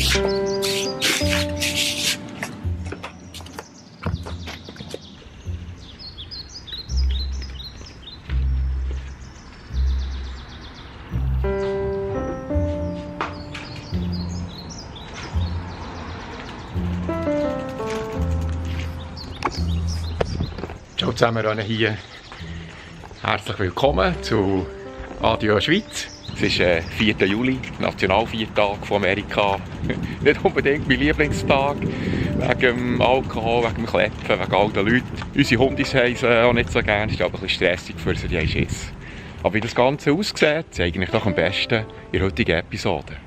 Ciao zusammen hier. Herzlich willkommen zu Adieu Schweiz. Es ist 4. Juli, Nationalviertag von Amerika. Nicht unbedingt mein Lieblingstag, wegen dem Alkohol, wegen dem Klepfen, wegen all den Leuten. Unsere Hundis haben es auch nicht so gerne, es ist aber ein bisschen stressig für sie, die haben Schiss. Aber wie das Ganze aussieht, zeige ich doch am besten in der heutigen Episode.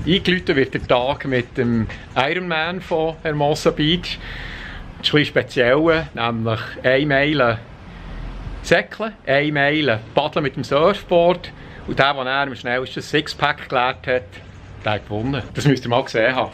Eingeläutet wird der Tag mit dem Ironman von Hermosa Beach. Das ist ein bisschen speziell, nämlich 1 Meile Säckeln, 1 Meile Paddeln mit dem Surfboard. Und der am schnellsten Sixpack geleert hat, der hat gewonnen. Das müsst ihr mal gesehen haben.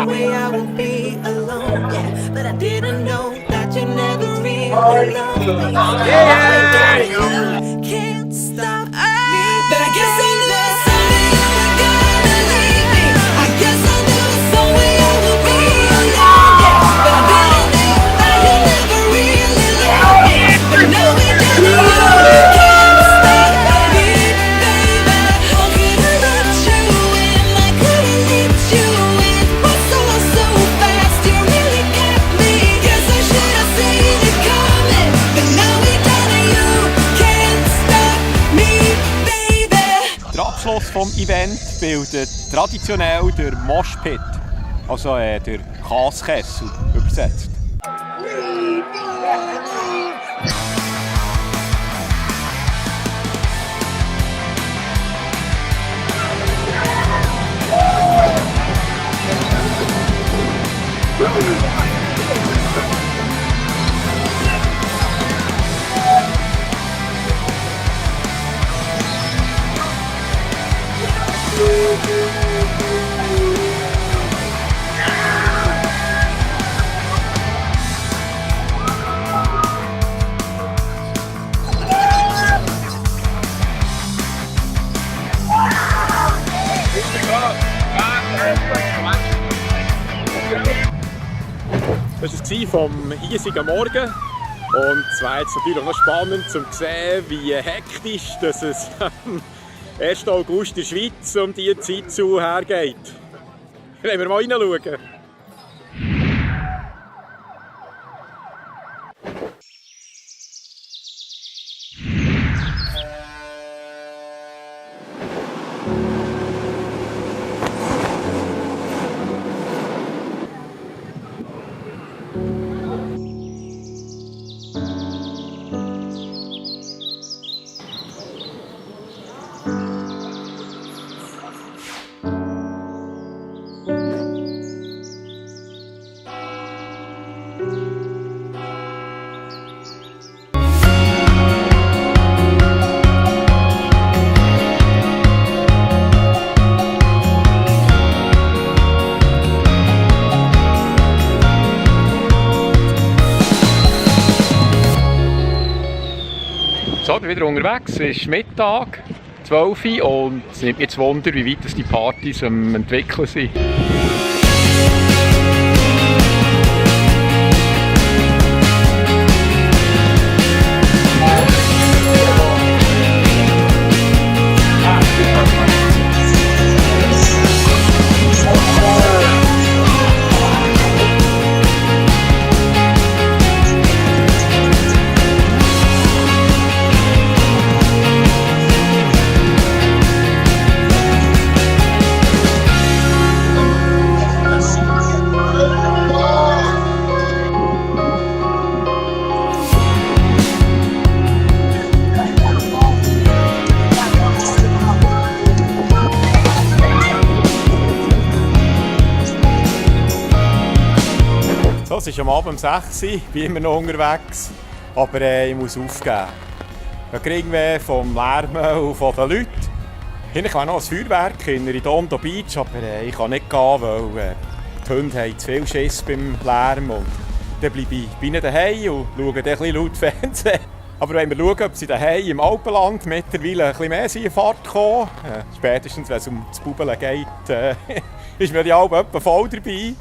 Way I won't be alone, yeah. But I didn't know that you never really loved me. Yeah. You can't stop me, but I guess I knew someday you were gonna leave me. I guess I knew someday I would be alone, yeah. But I didn't know that you never really loved me. But now we did it. You can't stop me, baby. How could I let you in? I couldn't let you in. Der Abschluss des Events bildet traditionell der Moshpit, also der Kaskessel übersetzt. Das war vom eisigen Morgen und es wäre jetzt natürlich noch spannend zu sehen, wie hektisch dass es am 1. August in der Schweiz um diese Zeit zu hergeht. Wollen wir mal reinschauen? So, ich bin wieder unterwegs. Es ist Mittag, 12 Uhr, und es nimmt mich jetzt Wunder, wie weit die Partys am entwickeln sind. So, es ist am Abend um 6 Uhr, ich bin immer noch unterwegs, aber ich muss aufgeben. Ich kriege irgendwie vom Lärm und von den Leuten. Eigentlich war noch ein Feuerwerk in Redondo Beach, aber ich kann nicht gehen, weil die Hunde haben zu viel Schiss beim Lärm. Und dann bleibe ich bei ihnen daheim und schaue dann ein bisschen laut Fernsehen. Aber wenn wir schauen, ob sie daheim im Alpenland mittlerweile ein bisschen mehr in Fahrt kommen, spätestens wenn es um das Bubbeln geht, ist mir die Alpen etwa voll dabei.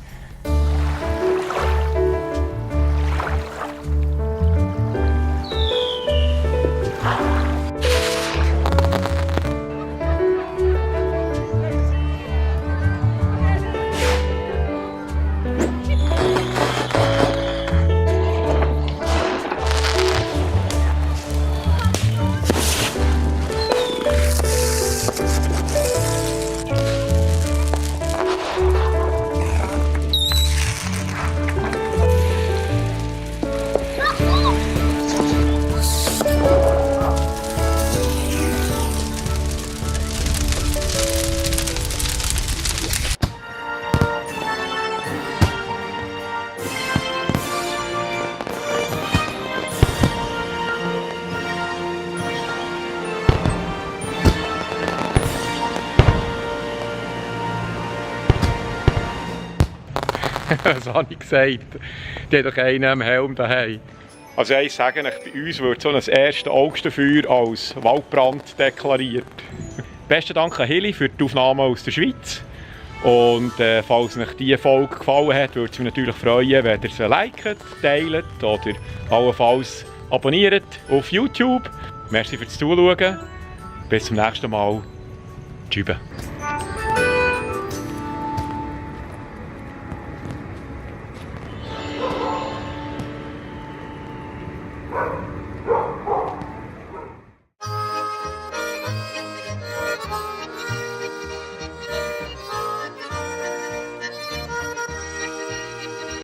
Was habe ich gesagt? Die hat doch einen am Helm daheim. Also ich sage euch, bei uns wird so ein 1. Augustfeuer als Waldbrand deklariert. Besten Dank an Heli für die Aufnahmen aus der Schweiz. Und falls euch diese Folge gefallen hat, würde es mich natürlich freuen, wenn ihr sie liket, teilt oder allenfalls abonniert auf YouTube. Merci fürs Zuschauen. Bis zum nächsten Mal. Tschüss.